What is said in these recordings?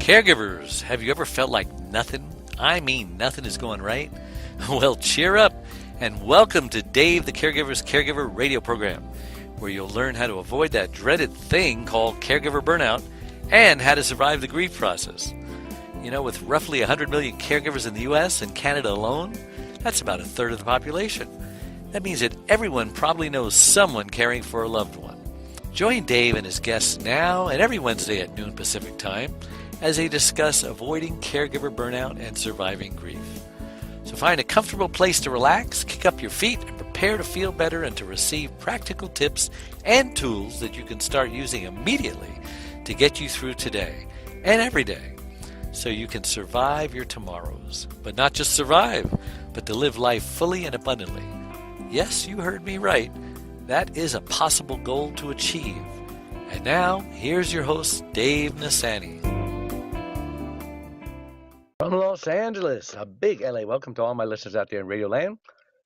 Caregivers, have you ever felt like nothing, I mean nothing is going right? Well, cheer up and welcome to Dave the Caregiver's Caregiver radio program, where you'll learn how to avoid that dreaded thing called caregiver burnout and how to survive the grief process. You know, with roughly 100 million caregivers in the U.S. and Canada alone, that's about a third of the population. That means that everyone probably knows someone caring for a loved one. Join Dave and his guests now and every Wednesday at noon Pacific Time as they discuss avoiding caregiver burnout and surviving grief. So find a comfortable place to relax, kick up your feet, and prepare to feel better and to receive practical tips and tools that you can start using immediately to get you through today and every day so you can survive your tomorrows. But not just survive, but to live life fully and abundantly. Yes, you heard me right. That is a possible goal to achieve. And now, here's your host, Dave Nassani. From Los Angeles, a big LA. Welcome to all my listeners out there in Radio Land.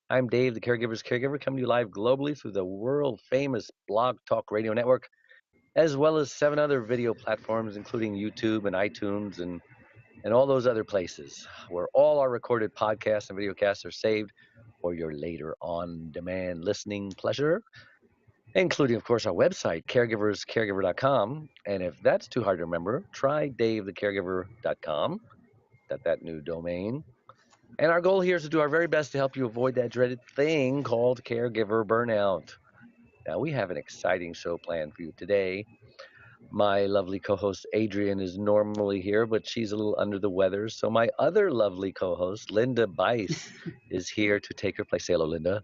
I'm Dave, the Caregiver's Caregiver, coming to you live globally through the world-famous Blog Talk Radio Network, as well as 7 other video platforms, including YouTube and iTunes and all those other places, where all our recorded podcasts and videocasts are saved for your later on-demand listening pleasure, including, of course, our website, caregiverscaregiver.com. And if that's too hard to remember, try davethecaregiver.com. That new domain. And our goal here is to do our very best to help you avoid that dreaded thing called caregiver burnout. Now, we have an exciting show planned for you today. My lovely co-host Adrian is normally here, but she's a little under the weather. So my other lovely co-host, Linda Byce, is here to take her place. Say hello, Linda.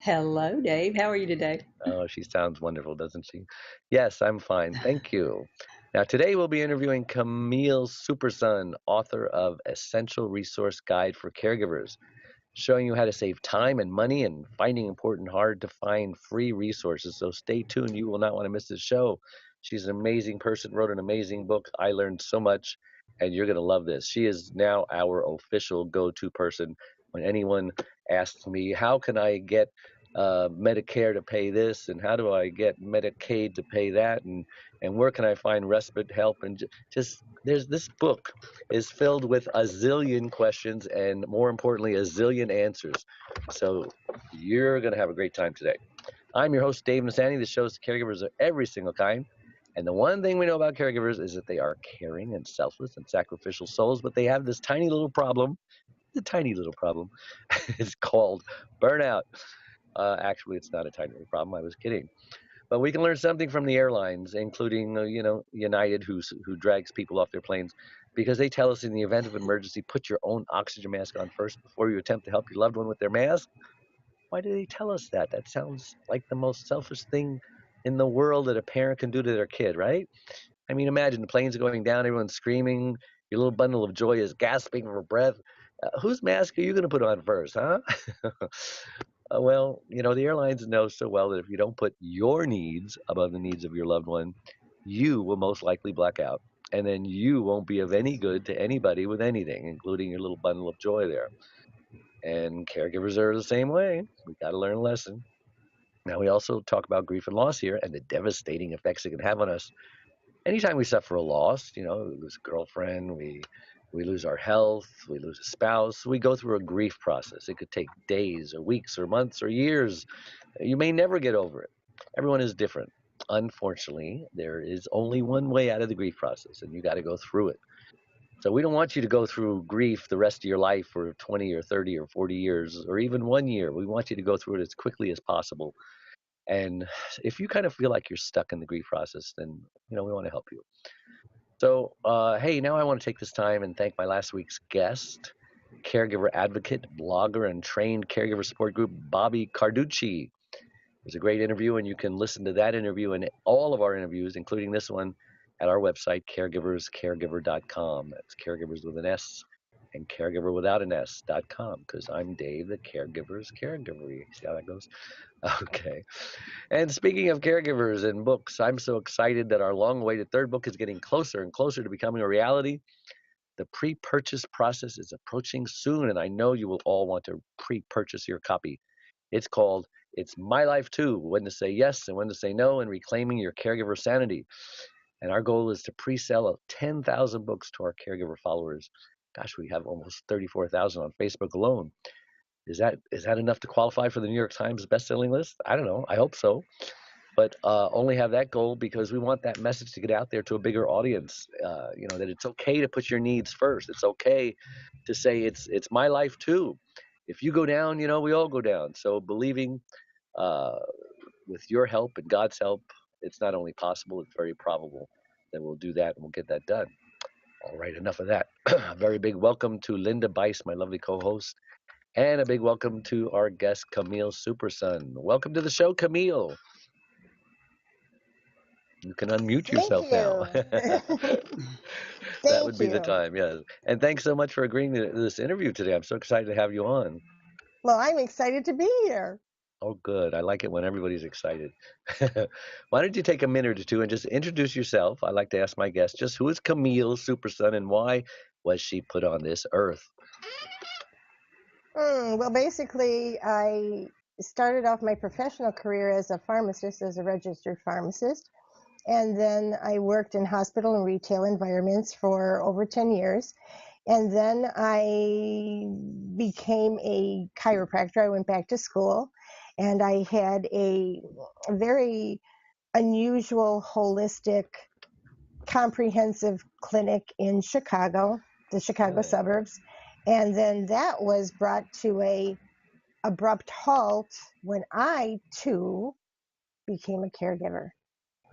Hello, Dave. How are you today? Oh, she sounds wonderful, doesn't she? Yes, I'm fine. Thank you. Now, today we'll be interviewing Camille Superson, author of Essential Resource Guide for Caregivers, showing you how to save time and money and finding important, hard-to-find free resources. So stay tuned. You will not want to miss this show. She's an amazing person, wrote an amazing book. I learned so much, and you're going to love this. She is now our official go-to person. When anyone asks me, how can I get Medicare to pay this, and how do I get Medicaid to pay that, and where can I find respite help, and just there's this book is filled with a zillion questions and, more importantly, a zillion answers. So you're going to have a great time today. I'm your host, Dave Nassani. This shows caregivers of every single kind. And the one thing we know about caregivers is that they are caring and selfless and sacrificial souls, but they have this tiny little problem. The tiny little problem is called burnout. Actually, it's not a tiny little problem. I was kidding. But we can learn something from the airlines, including, United, who drags people off their planes, because they tell us in the event of an emergency, put your own oxygen mask on first before you attempt to help your loved one with their mask. Why do they tell us that? That sounds like the most selfish thing in the world that a parent can do to their kid, right? I mean, imagine the planes are going down, everyone's screaming, your little bundle of joy is gasping for breath. Whose mask are you going to put on first, huh? Well, the airlines know so well that if you don't put your needs above the needs of your loved one, you will most likely black out. And then you won't be of any good to anybody with anything, including your little bundle of joy there. And caregivers are the same way. We got to learn a lesson. Now, we also talk about grief and loss here and the devastating effects it can have on us. Anytime we suffer a loss, we lose a girlfriend, we lose our health, we lose a spouse, we go through a grief process. It could take days or weeks or months or years. You may never get over it. Everyone is different. Unfortunately, there is only one way out of the grief process, and you got to go through it. So we don't want you to go through grief the rest of your life for 20 or 30 or 40 years or even 1 year. We want you to go through it as quickly as possible. And if you kind of feel like you're stuck in the grief process, then, we want to help you. So, hey, now I want to take this time and thank my last week's guest, Caregiver Advocate, blogger, and trained caregiver support group, Bobby Carducci. It was a great interview, and you can listen to that interview and all of our interviews, including this one, at our website, caregiverscaregiver.com. That's caregivers with an S and caregiver without an S.com, because I'm Dave, the caregiver's caregiver. See how that goes? Okay. And speaking of caregivers and books, I'm so excited that our long-awaited third book is getting closer and closer to becoming a reality. The pre-purchase process is approaching soon, and I know you will all want to pre-purchase your copy. It's called It's My Life Too, When to Say Yes and When to Say No, and Reclaiming Your Caregiver Sanity. And our goal is to pre-sell 10,000 books to our caregiver followers. Gosh, we have almost 34,000 on Facebook alone. Is that enough to qualify for the New York Times best-selling list? I don't know. I hope so. But only have that goal because we want that message to get out there to a bigger audience. That it's okay to put your needs first. It's okay to say it's my life too. If you go down, we all go down. So believing with your help and God's help, it's not only possible, it's very probable that we'll do that and we'll get that done. All right, enough of that. A very big welcome to Linda Byce, my lovely co-host, and a big welcome to our guest, Camille Superson. Welcome to the show, Camille. You can unmute yourself now. That would be the time, yes. And thanks so much for agreeing to this interview today. I'm so excited to have you on. Well, I'm excited to be here. Oh, good. I like it when everybody's excited. Why don't you take a minute or two and just introduce yourself? I like to ask my guests just who is Camille Superson and why was she put on this earth? Well, basically, I started off my professional career as a pharmacist, as a registered pharmacist. And then I worked in hospital and retail environments for over 10 years. And then I became a chiropractor. I went back to school and I had a very unusual, holistic, comprehensive clinic in Chicago, the Chicago suburbs. And then that was brought to a abrupt halt when I too became a caregiver.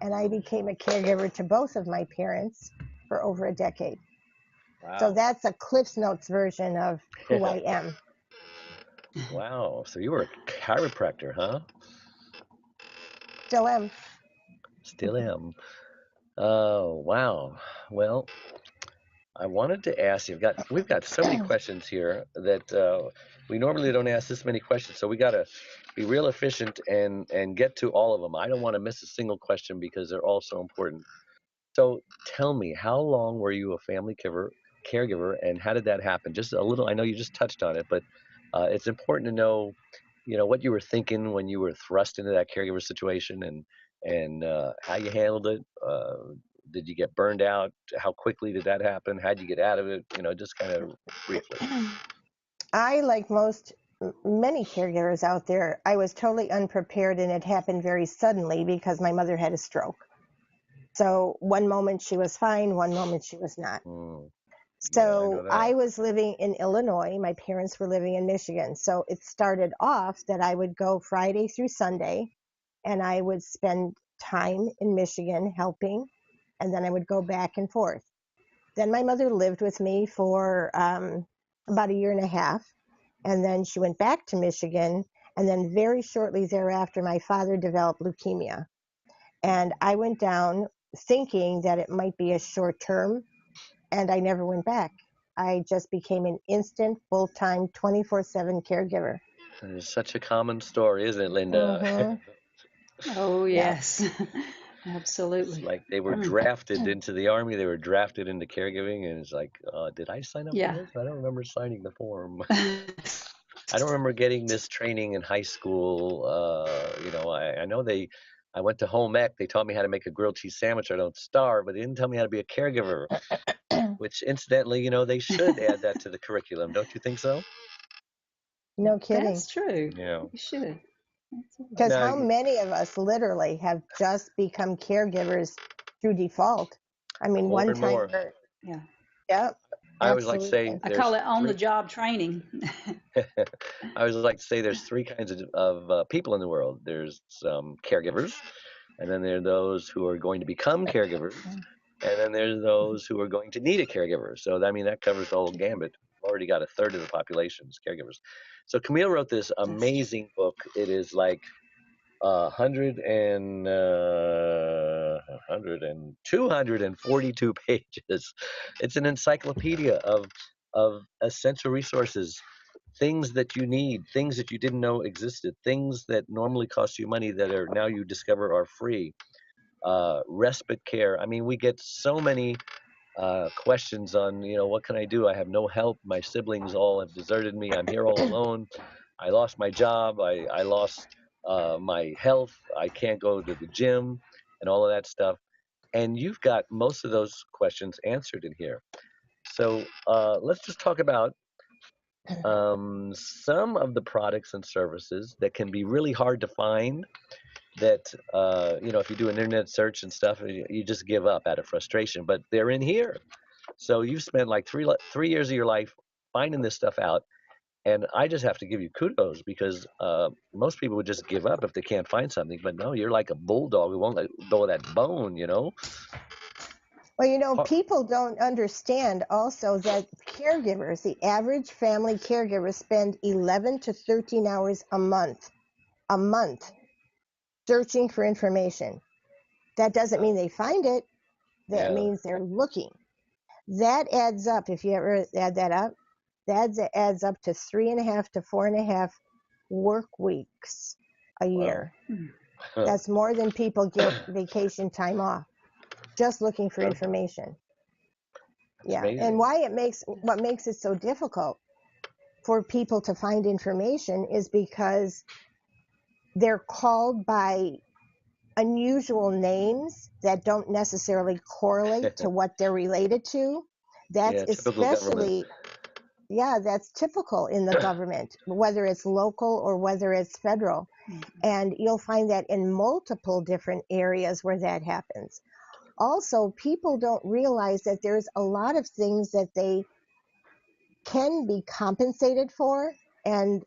And I became a caregiver to both of my parents for over a decade. Wow. So that's a Cliff's Notes version of who I am. Wow. So you were a chiropractor, huh? Still am. Still am. Oh, wow. Well, I wanted to ask you, we've got so many questions here that we normally don't ask this many questions, so we got to be real efficient and get to all of them. I don't want to miss a single question because they're all so important. So tell me, how long were you a family caregiver, and how did that happen? Just a little, I know you just touched on it, but it's important to know, what you were thinking when you were thrust into that caregiver situation and how you handled it. Did you get burned out? How quickly did that happen? How'd you get out of it? Just kind of briefly. I, like many caregivers out there, I was totally unprepared, and it happened very suddenly because my mother had a stroke. So one moment she was fine, one moment she was not. So I was living in Illinois. My parents were living in Michigan. So it started off that I would go Friday through Sunday, and I would spend time in Michigan helping, and then I would go back and forth. Then my mother lived with me for about a year and a half, and then she went back to Michigan, and then very shortly thereafter, my father developed leukemia. And I went down thinking that it might be a short term, and I never went back. I just became an instant, full-time, 24/7 caregiver. It's such a common story, isn't it, Linda? Mm-hmm. Oh, yes. Absolutely. It's like they were drafted into the Army, they were drafted into caregiving, and it's like, did I sign up for this? I don't remember signing the form. I don't remember getting this training in high school. I know I went to home ec. They taught me how to make a grilled cheese sandwich so I don't starve, but they didn't tell me how to be a caregiver, which incidentally, they should add that to the curriculum. Don't you think so? No kidding. That's true. Yeah. You should. Because how many of us literally have just become caregivers through default? I mean, More one and time. more. Yeah. Yep. I always like to say I call it on-the-job training. I always like to say there's three kinds of people in the world. There's caregivers, and then there are those who are going to become caregivers, and then there's those who are going to need a caregiver. So, that covers the whole gambit. We've already got a third of the population as caregivers. So Camille wrote this amazing book. It is like 242 pages. It's an encyclopedia of essential resources, things that you need, things that you didn't know existed, things that normally cost you money that are now you discover are free. Respite care. I mean, we get so many questions on, what can I do? I have no help. My siblings all have deserted me. I'm here all alone. I lost my job. I lost my health. I can't go to the gym and all of that stuff. And you've got most of those questions answered in here. So let's just talk about some of the products and services that can be really hard to find that, if you do an internet search and stuff, you just give up out of frustration, but they're in here. So you've spent like 3 years of your life finding this stuff out. And I just have to give you kudos because most people would just give up if they can't find something. But no, you're like a bulldog who won't let go of that bone, Well, people don't understand also that caregivers, the average family caregiver, spend 11 to 13 hours a month searching for information. That doesn't mean they find it. That Yeah. means they're looking. That adds up. If you ever add that up, that adds up to 3.5 to 4.5 work weeks a year. Wow. That's more than people get vacation time off, just looking for information. Yeah, amazing. and what makes it so difficult for people to find information is because they're called by unusual names that don't necessarily correlate to what they're related to. That's typical government. that's typical in the government, whether it's local or whether it's federal. And you'll find that in multiple different areas where that happens. Also, people don't realize that there's a lot of things that they can be compensated for and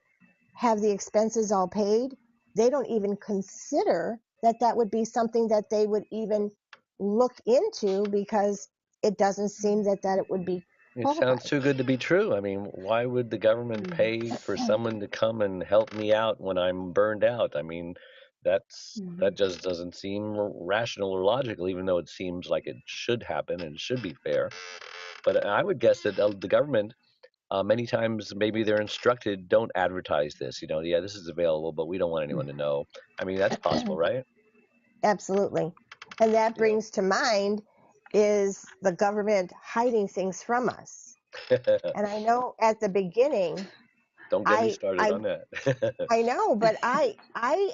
have the expenses all paid. They don't even consider that would be something that they would even look into because it doesn't seem that it would be It qualified. sounds too good to be true. I mean, why would the government pay for someone to come and help me out when I'm burned out? I mean, that just doesn't seem rational or logical, even though it seems like it should happen and it should be fair. But I would guess that the government, many times, maybe they're instructed, don't advertise this. This is available, but we don't want anyone to know. I mean, that's possible, right? Absolutely. And that brings to mind is the government hiding things from us. And I know at the beginning, Don't get me started on that. I know, but I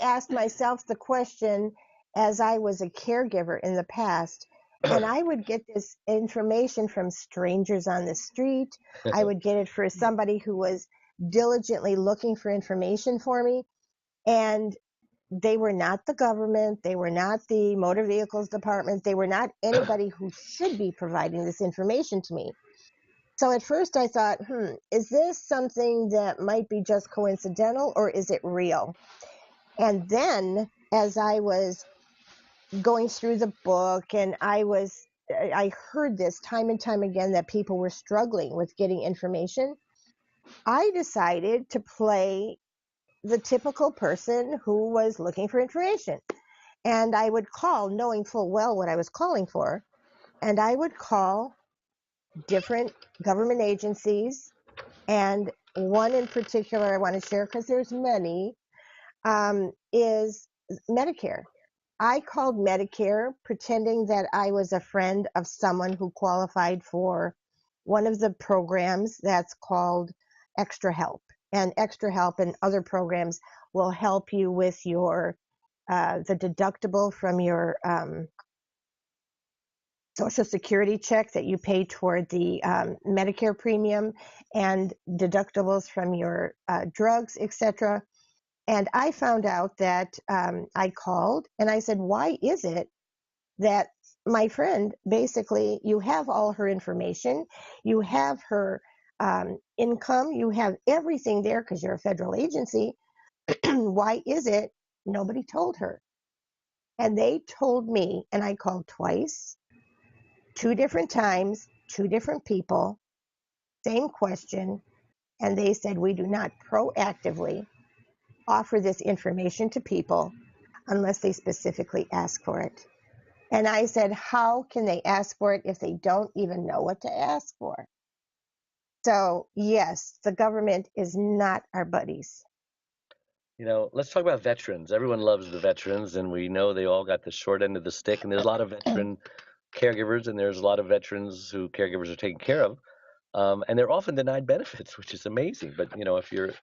asked myself the question as I was a caregiver in the past, and I would get this information from strangers on the street. I would get it for somebody who was diligently looking for information for me, and they were not the government, they were not the motor vehicles department, they were not anybody who should be providing this information to me. So at first I thought, is this something that might be just coincidental or is it real? And then as I was going through the book and I heard this time and time again that people were struggling with getting information, I decided to play the typical person who was looking for information. And I would call, knowing full well what I was calling for, and I would call different government agencies. And one in particular I want to share, because there's many, is Medicare. I called Medicare pretending that I was a friend of someone who qualified for one of the programs that's called Extra Help. And Extra Help and other programs will help you with your the deductible from your Social Security check that you pay toward the Medicare premium and deductibles from your drugs, etc. And I found out that I called and I said, why is it that my friend, basically, you have all her information, you have her income, you have everything there because you're a federal agency. Why is it nobody told her? And they told me, and I called twice, 2 different times, 2 different people, same question, and they said, we do not proactively offer this information to people unless they specifically ask for it. And I said, how can they ask for it if they don't even know what to ask for? So, yes, the government is not our buddies. Let's talk about veterans. Everyone loves the veterans, and we know they all got the short end of the stick. And there's a lot of veteran caregivers, and there's a lot of veterans who caregivers are taking care of. And they're often denied benefits, which is amazing. But, if you're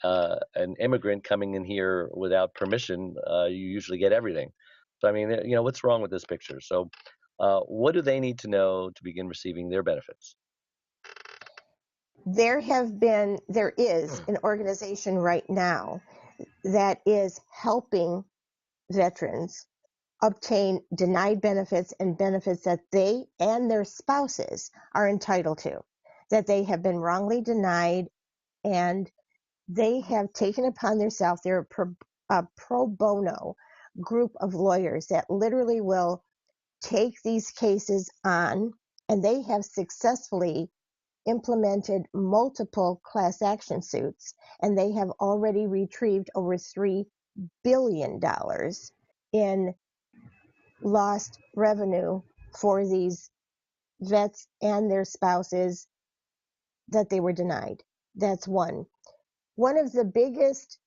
an immigrant coming in here without permission, you usually get everything. So, I mean, what's wrong with this picture? So What do they need to know to begin receiving their benefits? There is an organization right now that is helping veterans obtain denied benefits and benefits that they and their spouses are entitled to, that they have been wrongly denied, and they have taken upon themselves. They're a pro bono group of lawyers that literally will take these cases on, and they have successfully implemented multiple class action suits, and they have already retrieved over $3 billion in lost revenue for these vets and their spouses that they were denied. That's one. One of the biggest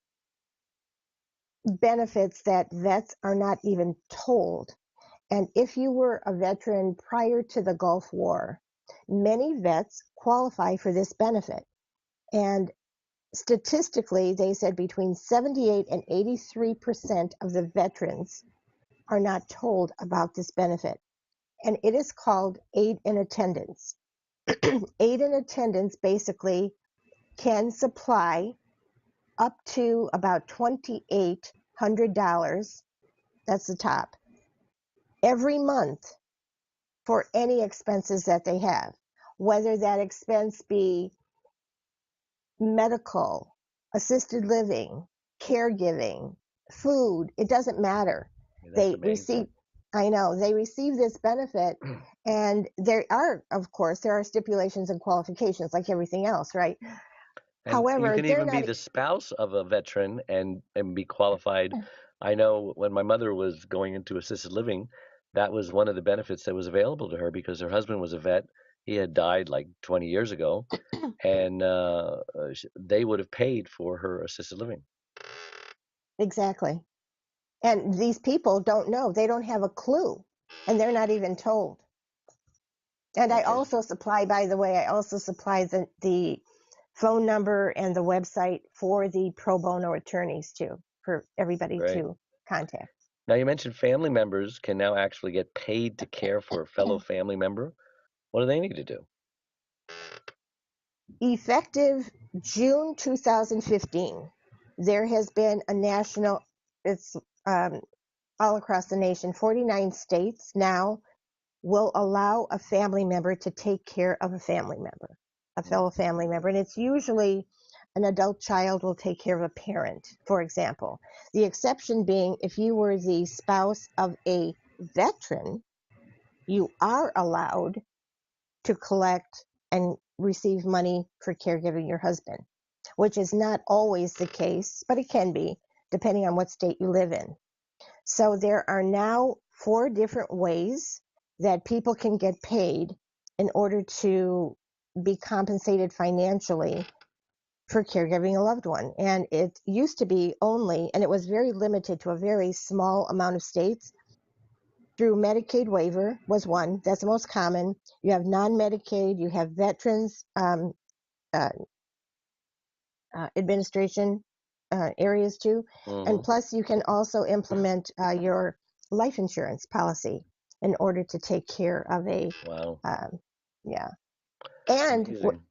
benefits that vets are not even told, and if you were a veteran prior to the Gulf War, many vets qualify for this benefit. And statistically, they said between 78 and 83% of the veterans are not told about this benefit. And it is called aid in attendance. Aid in attendance basically can supply up to about $2,800, that's the top, every month for any expenses that they have, whether that expense be medical, assisted living, caregiving, food, it doesn't matter. That's They amazing. they receive this benefit, and there are stipulations and qualifications like everything else, right? And you However, can they're even be not. the spouse of a veteran and be qualified. I know when my mother was going into assisted living, that was one of the benefits that was available to her because her husband was a vet. He had died like 20 years ago, and they would have paid for her assisted living. Exactly. And these people don't know. They don't have a clue, and they're not even told. And I Okay, also supply, by the way, the phone number and the website for the pro bono attorneys too, for everybody great. to contact. Now you mentioned family members can now actually get paid to care for a fellow family member. What do they need to do? Effective June 2015, there has been a national, it's all across the nation, 49 states now will allow a family member to take care of a family member, a fellow family member. And it's usually an adult child will take care of a parent, for example. The exception being if you were the spouse of a veteran, you are allowed to collect and receive money for caregiving your husband, which is not always the case, but it can be, depending on what state you live in. So there are now 4 different ways that people can get paid in order to be compensated financially for caregiving a loved one. And it used to be only, and it was very limited to a very small amount of states, through Medicaid waiver was one. That's the most common. You have non-Medicaid, you have Veterans uh, Administration areas too. And Hmm. plus, you can also implement your life insurance policy in order to take care of Wow, yeah. it's And amazing.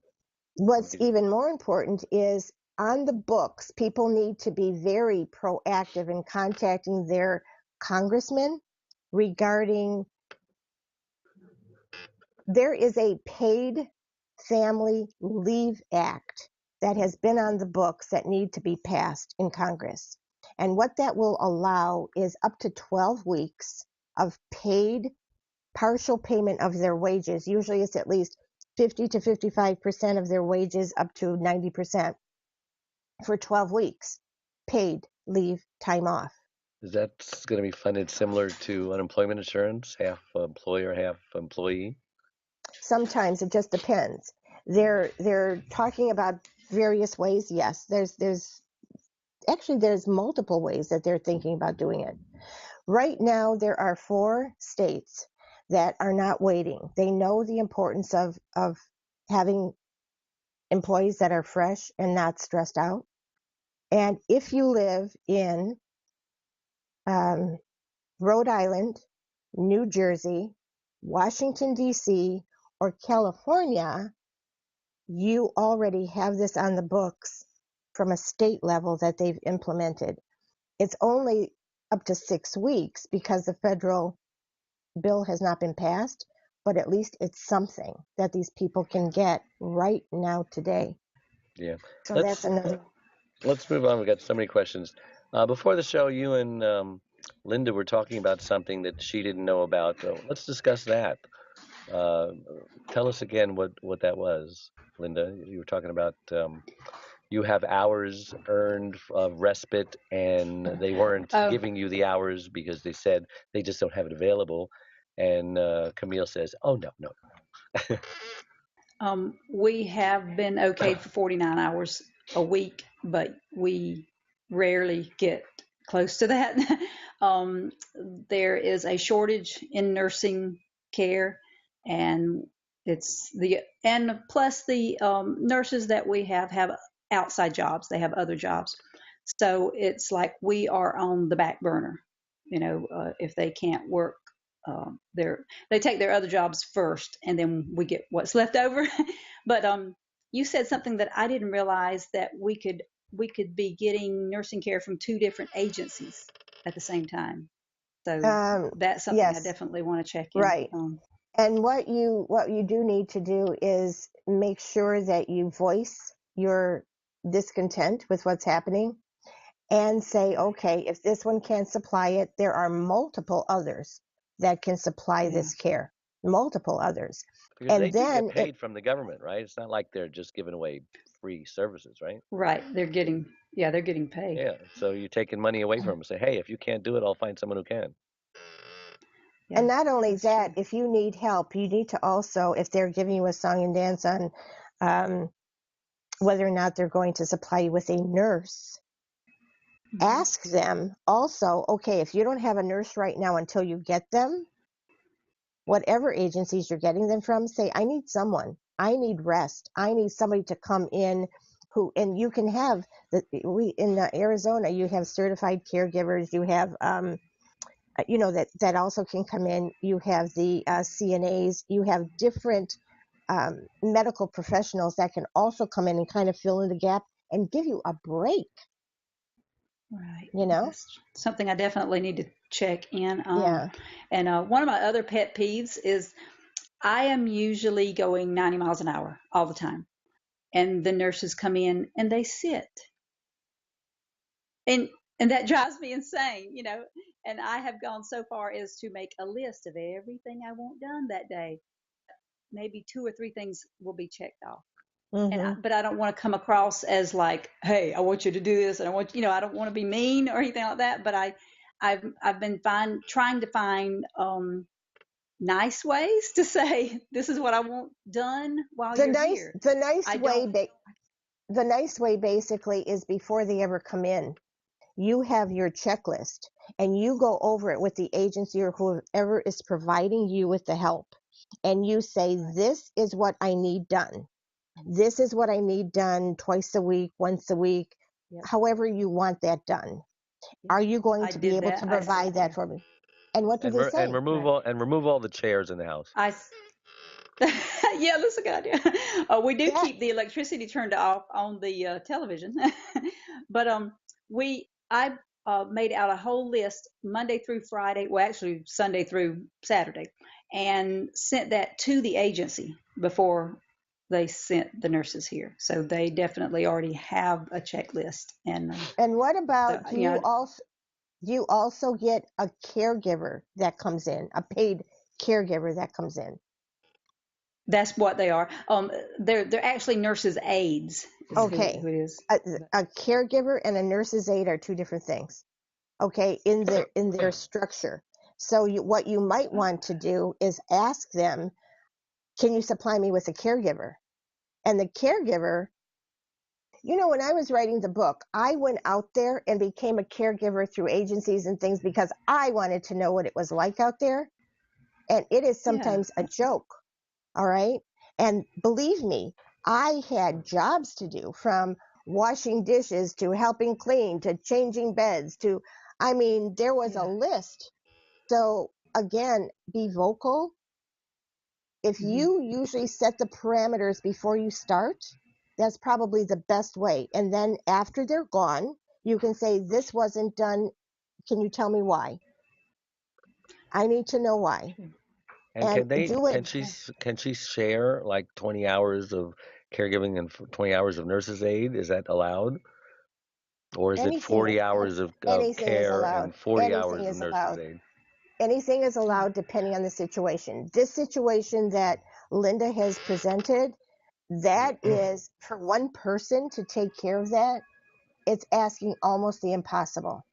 what's Okay. even more important is on the books, people need to be very proactive in contacting their congressman regarding. There is a paid family leave act that has been on the books that need to be passed in Congress. And what that will allow is up to 12 weeks of paid partial payment of their wages. Usually it's at least 50 to 55% of their wages, up to 90% for 12 weeks. Paid leave time off. Is that going to be funded similar to unemployment insurance, half employer, half employee? Sometimes it just depends. They're talking about various ways. Yes, there's multiple ways that they're thinking about doing it. Right now, there are 4 states that are not waiting. They know the importance of having employees that are fresh and not stressed out. And if you live in Rhode Island, New Jersey, Washington, D.C., or California, you already have this on the books from a state level that they've implemented. It's only up to 6 weeks because the federal bill has not been passed, but at least it's something that these people can get right now today. Yeah. So that's another. Let's move on. We've got so many questions. Before the show, you and Linda were talking about something that she didn't know about. Let's discuss that. Tell us again what that was, Linda. You were talking about you have hours earned of respite, and they weren't Oh, giving you the hours because they said they just don't have it available. And Camille says, "Oh no, no, we have been okayed for 49 hours a week, but we rarely get close to that. There is a shortage in nursing care, and plus the nurses that we have outside jobs. They have other jobs, so it's like we are on the back burner. If they can't work, they take their other jobs first, and then we get what's left over. But you said something that I didn't realize, that we could be getting nursing care from 2 different agencies at the same time. So that's something I Yes, definitely want to check in right. on. And what you do need to do is make sure that you voice your discontent with what's happening and say, okay, if this one can't supply it, there are multiple others that can supply Yeah, this care, multiple others. because they And do get then paid from the government, right? It's not like they're just giving away free services, right? right. They're getting paid. Yeah. So you're taking money away from them. Say, hey, if you can't do it, I'll find someone who can." Yeah, and not only that's that, true. if you need help, you need to also, if they're giving you a song and dance on whether or not they're going to supply you with a nurse, ask them also, okay, if you don't have a nurse right now until you get them, whatever agencies you're getting them from, say, I need someone. I need rest. I need somebody to come in who, and you can have, in Arizona, you have certified caregivers, you have, that also can come in. You have the CNAs, you have different medical professionals that can also come in and kind of fill in the gap and give you a break, Right. you know? That's something I definitely need to check in on. Yeah. And one of my other pet peeves is I am usually going 90 miles an hour all the time. And the nurses come in and they sit. And that drives me insane. And I have gone so far as to make a list of everything I want done that day. Maybe 2 or 3 things will be checked off. Mm-hmm. But I don't want to come across as like, hey, I want you to do this, and I don't want to be mean or anything like that. But I've been trying to find nice ways to say this is what I want done while The you're nice, here. the nice I way, don't. the nice way basically is before they ever come in, you have your checklist and you go over it with the agency or whoever is providing you with the help. And you say, this is what I need done. This is what I need done twice a week, once a week, Yep, however you want that done. yep. Are you going I to be did able that. to provide that for me? And what do they And say? remove Right. all the chairs in the house. I yeah, that's a good idea. We do That keep the electricity turned off on the television, but I made out a whole list Monday through Friday, well, actually Sunday through Saturday, and sent that to the agency before they sent the nurses here. So they definitely already have a checklist, and and what so about do you also get a caregiver that comes in, a paid caregiver that comes in? that's what they are. They're actually nurses' aides, is Okay. who it is. A, a caregiver and a nurse's aide are 2 different things. Okay, in their structure. So what you might want to do is ask them, can you supply me with a caregiver? And the caregiver, when I was writing the book, I went out there and became a caregiver through agencies and things because I wanted to know what it was like out there. And it is Yeah, sometimes a joke. All right. And believe me, I had jobs to do, from washing dishes to helping clean to changing beds to, I mean, there was a yeah. list. So again, be vocal, if you usually set the parameters before you start, that's probably the best way. And then after they're gone, you can say, this wasn't done. Can you tell me why? I need to know why. And And do it. can she share like 20 hours of caregiving and 20 hours of nurse's aid? Is that allowed? Or is it Anything, 40 hours of anything is care allowed. and 40 Anything hours of is nurse's allowed. aid? Anything is allowed depending on the situation. This situation that Linda has presented, that is for one person to take care of that, it's asking almost the impossible.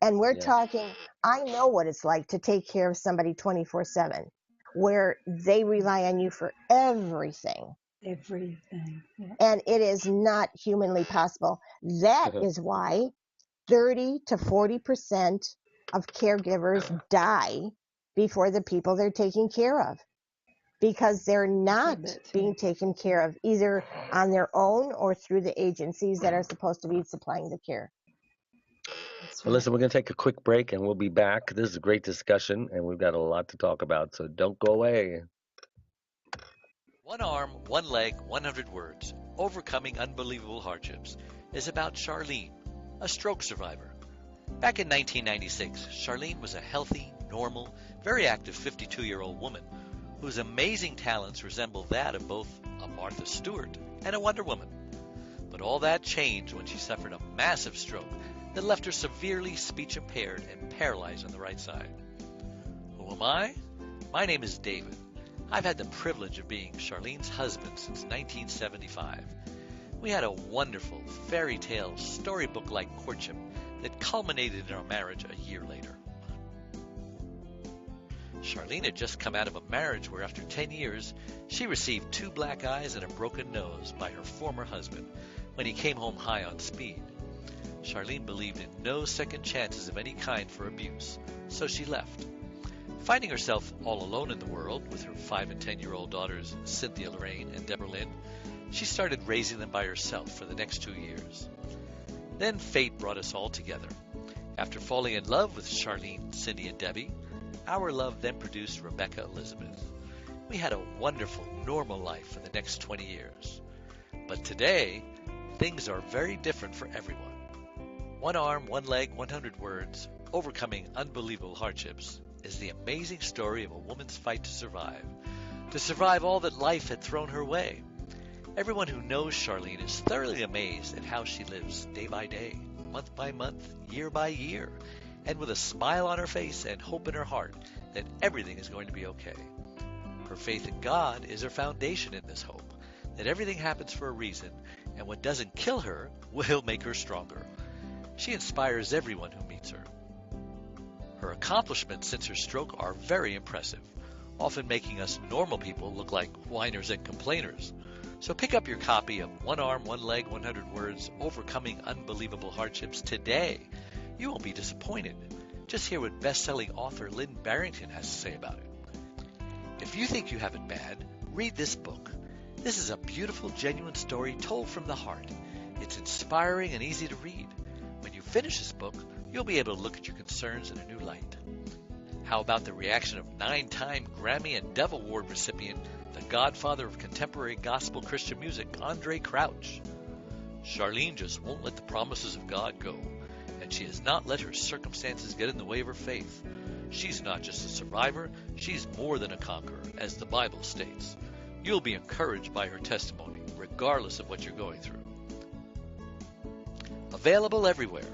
And we're Yes. talking, I know what it's like to take care of somebody 24/7, where they rely on you for everything. Everything. Yeah. And it is not humanly possible. That is why 30 to 40% of caregivers die before the people they're taking care of, because they're not being taken care of either on their own or through the agencies that are supposed to be supplying the care. That's Well, right. listen, we're going to take a quick break and we'll be back. This is a great discussion and we've got a lot to talk about, so don't go away. One Arm, One Leg, 100 Words, Overcoming Unbelievable Hardships is about Charlene, a stroke survivor. Back in 1996, Charlene was a healthy, normal, very active 52-year-old woman whose amazing talents resemble that of both a Martha Stewart and a Wonder Woman. But all that changed when she suffered a massive stroke that left her severely speech impaired and paralyzed on the right side. Who am I? My name is David. I've had the privilege of being Charlene's husband since 1975. We had a wonderful fairy tale storybook-like courtship that culminated in our marriage a year later. Charlene had just come out of a marriage where after 10 years, she received 2 black eyes and a broken nose by her former husband when he came home high on speed. Charlene believed in no second chances of any kind for abuse, so she left. Finding herself all alone in the world with her 5 and 10-year-old daughters, Cynthia Lorraine and Deborah Lynn, she started raising them by herself for the next 2 years. Then fate brought us all together. After falling in love with Charlene, Cindy, and Debbie, our love then produced Rebecca Elizabeth. We had a wonderful, normal life for the next 20 years. But today, things are very different for everyone. One Arm, One Leg, 100 Words, Overcoming Unbelievable Hardships is the amazing story of a woman's fight to survive all that life had thrown her way. Everyone who knows Charlene is thoroughly amazed at how she lives day by day, month by month, year by year, and with a smile on her face and hope in her heart that everything is going to be okay. Her faith in God is her foundation in this hope, that everything happens for a reason, and what doesn't kill her will make her stronger. She inspires everyone who meets her. Her accomplishments since her stroke are very impressive, often making us normal people look like whiners and complainers. So pick up your copy of One Arm, One Leg, 100 Words, Overcoming Unbelievable Hardships today. You won't be disappointed. Just hear what best-selling author Lynn Barrington has to say about it. If you think you have it bad, read this book. This is a beautiful, genuine story told from the heart. It's inspiring and easy to read. When you finish this book, you'll be able to look at your concerns in a new light. How about the reaction of 9-time Grammy and Dove Award recipient, the godfather of contemporary gospel Christian music, Andre Crouch? Charlene just won't let the promises of God go, and she has not let her circumstances get in the way of her faith. She's not just a survivor, she's more than a conqueror, as the Bible states. You'll be encouraged by her testimony, regardless of what you're going through. Available everywhere,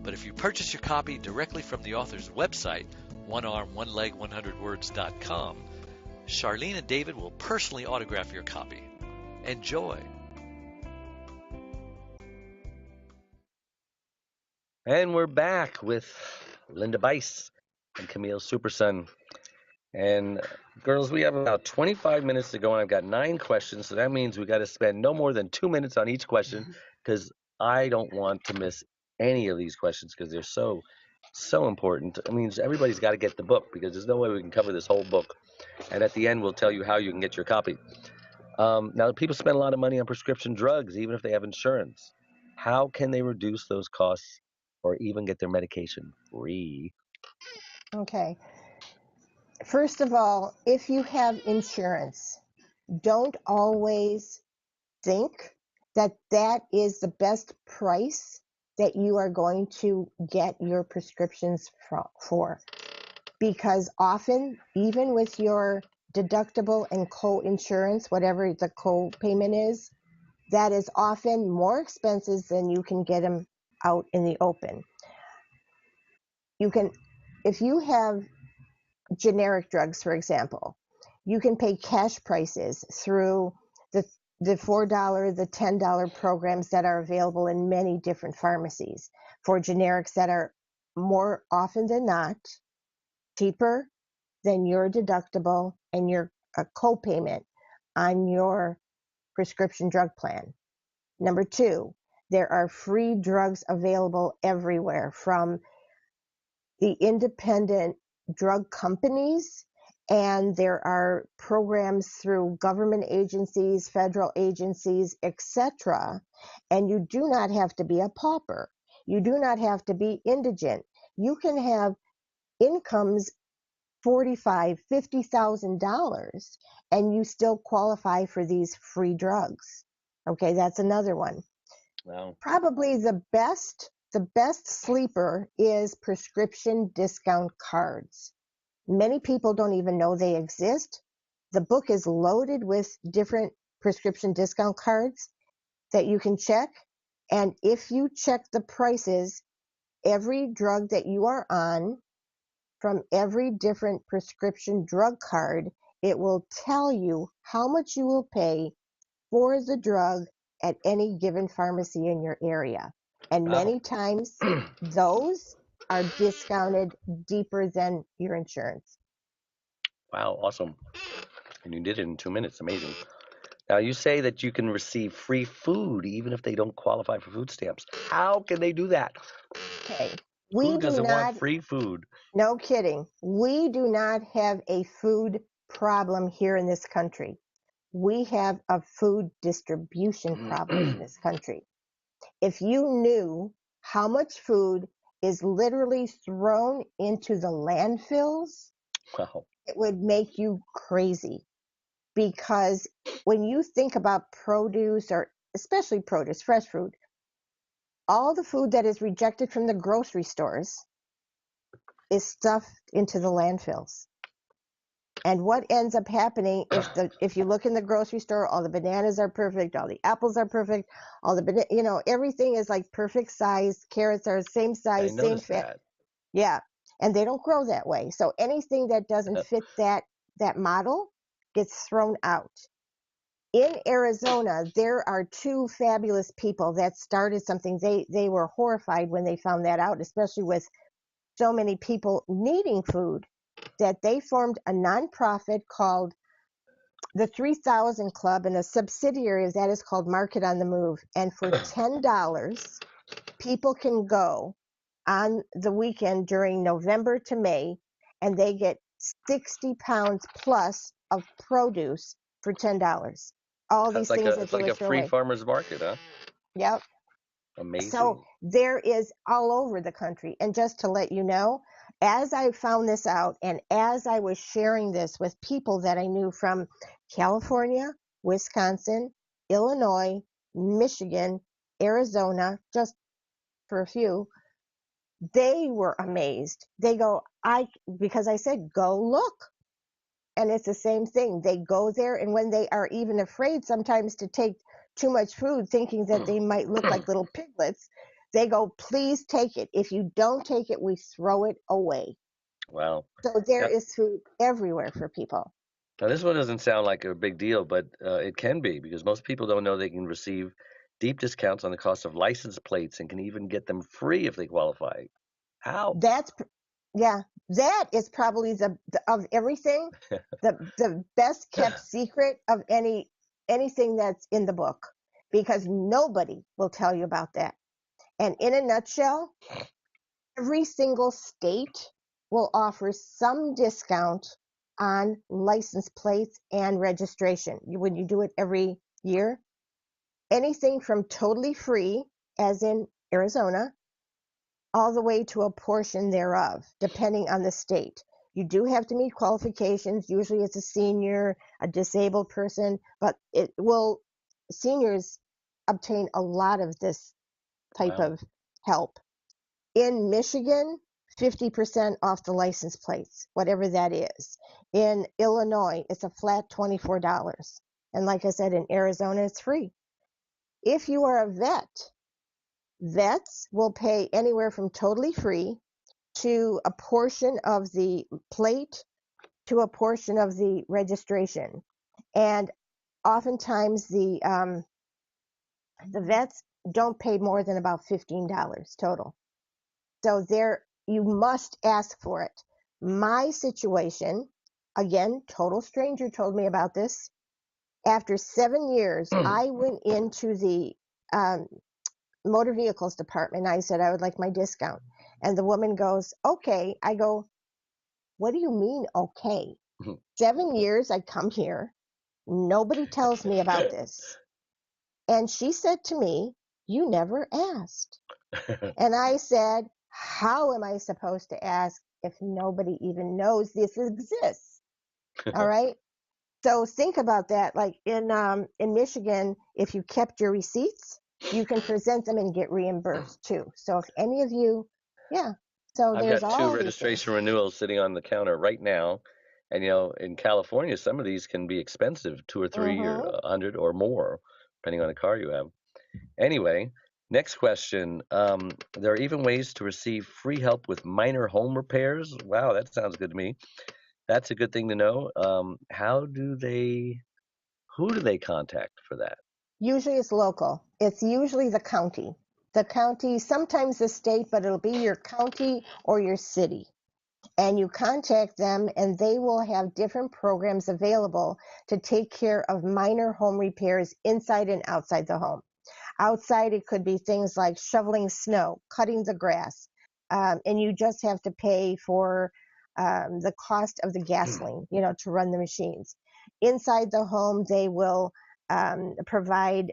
but if you purchase your copy directly from the author's website, onearmonleg100words.com, Charlene and David will personally autograph your copy. Enjoy. And we're back with Linda Byce and Camille Superson. And girls, we have about 25 minutes to go, and I've got 9 questions, so that means we got to spend no more than 2 minutes on each question, because I don't want to miss any of these questions because they're so important. I mean, everybody's got to get the book because there's no way we can cover this whole book. And at the end, we'll tell you how you can get your copy. Now, people spend a lot of money on prescription drugs, even if they have insurance. How can they reduce those costs or even get their medication free? Okay. First of all, if you have insurance, don't always think that that is the best price that you are going to get your prescriptions for. Because often, even with your deductible and co-insurance, whatever the co-payment is, that is often more expensive than you can get them out in the open. You can, if you have generic drugs, for example, you can pay cash prices through the $4, the $10 programs that are available in many different pharmacies for generics that are more often than not cheaper than your deductible and your co-payment on your prescription drug plan. Number two, there are free drugs available everywhere from the independent drug companies, and there are programs through government agencies, federal agencies, etc. And you do not have to be a pauper. You do not have to be indigent. You can have incomes $45,000, $50,000, and you still qualify for these free drugs. Okay, that's another one. Wow. Probably the best sleeper is prescription discount cards. Many people don't even know they exist. The book is loaded with different prescription discount cards that you can check. And if you check the prices, every drug that you are on from every different prescription drug card, it will tell you how much you will pay for the drug at any given pharmacy in your area. And Wow. many times those are discounted deeper than your insurance. Wow, awesome. And you did it in 2 minutes. Amazing. Now, you say that you can receive free food even if they don't qualify for food stamps. How can they do that? Okay. Who We do doesn't want not, free food? no kidding, we do not have a food problem here in this country. We have a food distribution problem in this country. If you knew how much food is literally thrown into the landfills, Wow. it would make you crazy. Because when you think about produce, or especially produce, fresh food, all the food that is rejected from the grocery stores is stuffed into the landfills. And what ends up happening if you look in the grocery store, all the bananas are perfect, all the apples are perfect, all the everything is like perfect size. Carrots are same I size, same noticed fit. that. Yeah, and they don't grow that way. So anything that doesn't fit that model gets thrown out. In Arizona, there are two fabulous people that started something. They were horrified when they found that out, especially with so many people needing food, that they formed a nonprofit called the 3000 Club, and a subsidiary of that is called Market on the Move. And for $10, people can go on the weekend during November to May, and they get 60 pounds plus of produce for $10. All these things that It's they like would a throw free away. farmers market, huh? Yep. So Amazing. there is all over the country. And just to let you know, as I found this out and as I was sharing this with people that I knew from California, Wisconsin, Illinois, Michigan, Arizona, just for a few, they were amazed. They go, because I said, go look. And it's the same thing. They go there, and when they are even afraid sometimes to take too much food, thinking that they might look like little piglets, they go, please take it. If you don't take it, we throw it away. Wow. So there Now, is food everywhere for people. now, this one doesn't sound like a big deal, but it can be because most people don't know they can receive deep discounts on the cost of license plates and can even get them free if they qualify. How? That's, yeah, that is probably of everything, the best kept secret of anything that's in the book, because nobody will tell you about that. And in a nutshell, every single state will offer some discount on license plates and registration. When you do it every year, anything from totally free, as in Arizona, all the way to a portion thereof, depending on the state. You do have to meet qualifications. Usually it's a senior, a disabled person, but seniors obtain a lot of this type Wow. of help. In Michigan, 50% off the license plates, whatever that is. In Illinois, it's a flat $24. And like I said, in Arizona, it's free. If you are a vet, vets will pay anywhere from totally free to a portion of the plate to a portion of the registration. And oftentimes the vets don't pay more than about $15 total. So you must ask for it. My situation, again, total stranger told me about this. After 7 years, I went into the motor vehicles department. I said I would like my discount. And the woman goes, okay. I go, what do you mean, okay? 7 years I come here. Nobody tells me about this. And she said to me, you never asked. And I said, how am I supposed to ask if nobody even knows this exists? All right. So think about that. Like in Michigan, if you kept your receipts, you can present them and get reimbursed too. So if any of you, yeah. So I've there's got two all these registration things. renewals sitting on the counter right now. And, in California, some of these can be expensive, 2 or 3 or Mm-hmm. 100 or more, depending on the car you have. Anyway, next question. There are even ways to receive free help with minor home repairs. Wow, that sounds good to me. That's a good thing to know. Who do they contact for that? Usually it's local. It's usually the county. The county, sometimes the state, but it'll be your county or your city. And you contact them and they will have different programs available to take care of minor home repairs inside and outside the home. Outside, it could be things like shoveling snow, cutting the grass, and you just have to pay for the cost of the gasoline, to run the machines. Inside the home, they will provide.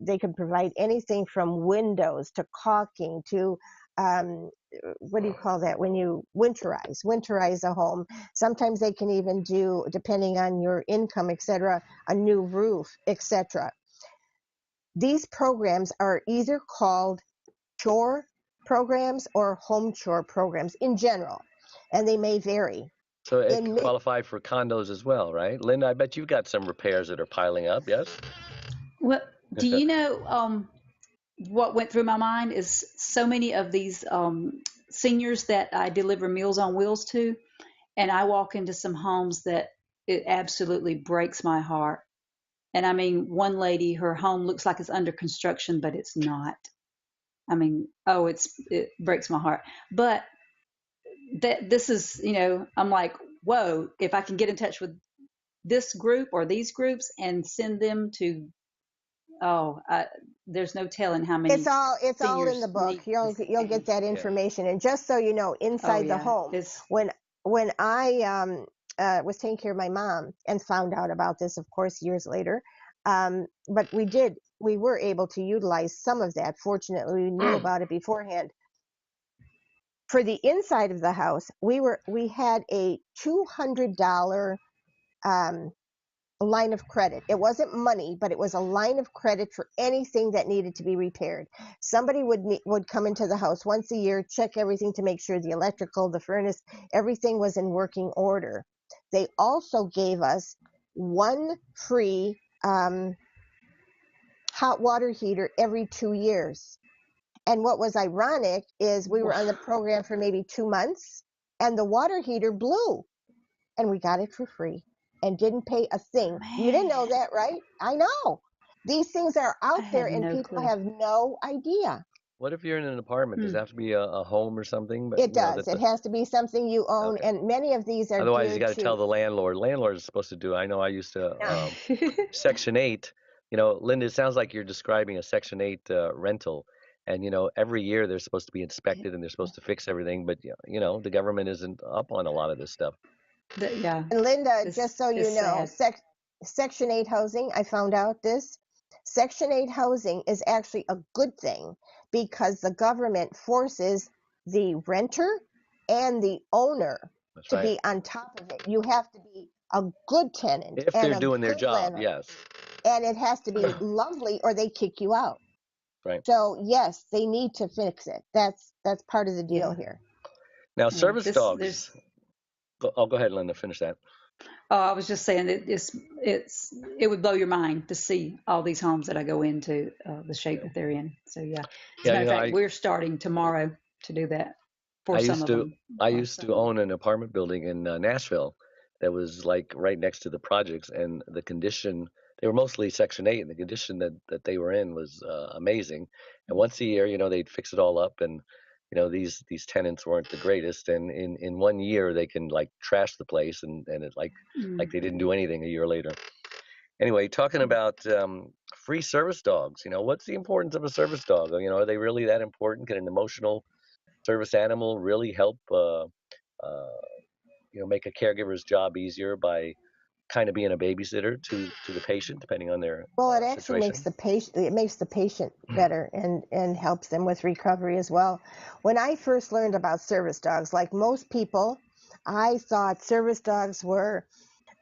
They can provide anything from windows to caulking to what do you call that when you winterize a home. Sometimes they can even do, depending on your income, etc., a new roof, etc. These programs are either called chore programs or home chore programs in general, and they may vary. So it could qualify for condos as well, right? Linda, I bet you've got some repairs that are piling up, yes? Well, do you know what went through my mind is so many of these seniors that I deliver Meals on Wheels to, and I walk into some homes that it absolutely breaks my heart. And I mean, one lady, her home looks like it's under construction, but it's not. I mean, it breaks my heart. But this is, I'm like, whoa, if I can get in touch with this group or these groups and send them to, oh, there's no telling how many It's all in the seniors book. need You'll this. get that Yeah. information. And just so you know, Oh inside the yeah, home, it's when I was taking care of my mom and found out about this, of course, years later, but we were able to utilize some of that. Fortunately, we knew about it beforehand. For the inside of the house, we had a $200 line of credit. It wasn't money, but it was a line of credit for anything that needed to be repaired. Somebody would come into the house once a year, check everything to make sure the electrical, the furnace, everything was in working order. They also gave us one free hot water heater every 2 years. And what was ironic is we were on the program for maybe 2 months and the water heater blew and we got it for free and didn't pay a thing. You didn't know that, right? I know. These things are I out there had and no people clue. have no idea. What if you're in an apartment? Does Hmm. it have to be a home or something? But It does. It has to be something you own, okay. and many of these are Otherwise, you geared got to tell to. the landlord. Landlord is supposed to do. I know I used to Now, Section 8. Linda, it sounds like you're describing a Section 8 rental. And, every year they're supposed to be inspected and they're supposed to fix everything. But, the government isn't up on a lot of this stuff. Yeah, and Linda, it's just so you it's know, sad. Section 8 housing, I found out this. Section 8 housing is actually a good thing because the government forces the renter and the owner That's to right. be on top of it. You have to be a good tenant If and they're a doing their good job, landlord, yes. and it has to be lovely or they kick you out. Right. So yes, they need to fix it. That's part of the deal Yeah. here. Now, Yeah. service This dogs. there's Go ahead, Linda. Finish that. Oh, I was just saying that it would blow your mind to see all these homes that I go into, the shape Yeah. that they're in. So yeah, as a Yeah. matter You of know, fact, we're starting tomorrow to do that for I some used of to them. I Or used to some of own an apartment building in Nashville that was like right next to the projects, and the condition, they were mostly Section 8, and the condition that they were in was amazing. And once a year, they'd fix it all up, and these tenants weren't the greatest, and in 1 year they can like trash the place, and it like mm, they didn't do anything a year later. Anyway, talking about free service dogs, what's the importance of a service dog? Are they really that important? Can an emotional service animal really help make a caregiver's job easier by kind of being a babysitter to the patient, depending on their Well, it actually makes situation? the patient better and helps them with recovery as well. When I first learned about service dogs, like most people, I thought service dogs were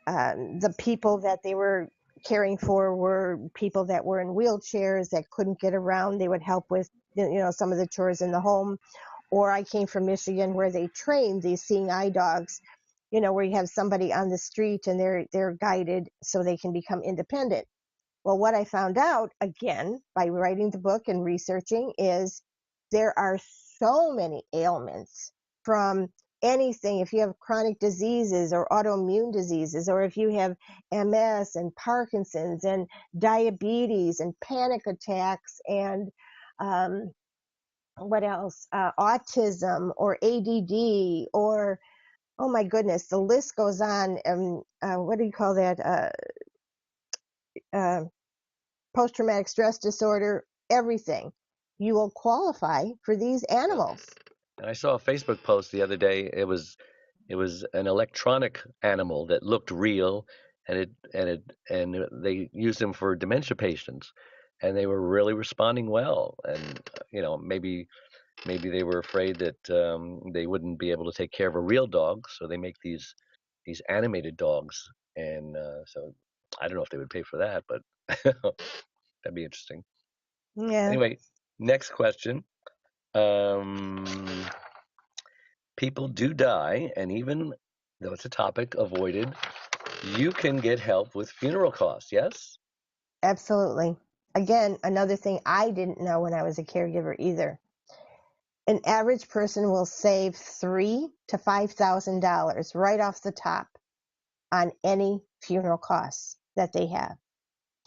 the people that they were caring for were people that were in wheelchairs that couldn't get around. They would help with some of the chores in the home. Or I came from Michigan where they trained these seeing eye dogs, where you have somebody on the street and they're guided so they can become independent. Well, what I found out, again, by writing the book and researching, is there are so many ailments from anything. If you have chronic diseases or autoimmune diseases, or if you have MS and Parkinson's and diabetes and panic attacks and what else? Autism or ADD or, oh my goodness, the list goes on. What do you call that? Uh, Post-traumatic stress disorder, everything. You will qualify for these animals. And I saw a Facebook post the other day. It was an electronic animal that looked real, and they used them for dementia patients, and they were really responding well. And maybe they were afraid that they wouldn't be able to take care of a real dog, so they make these animated dogs, and so I don't know if they would pay for that, but that'd be interesting. Yeah, Anyway, next question. Um, People do die, and even though it's a topic avoided, you can get help with funeral costs. Yes. absolutely. Again, another thing I didn't know when I was a caregiver either. An average person will save $3,000 to $5,000 right off the top on any funeral costs that they have.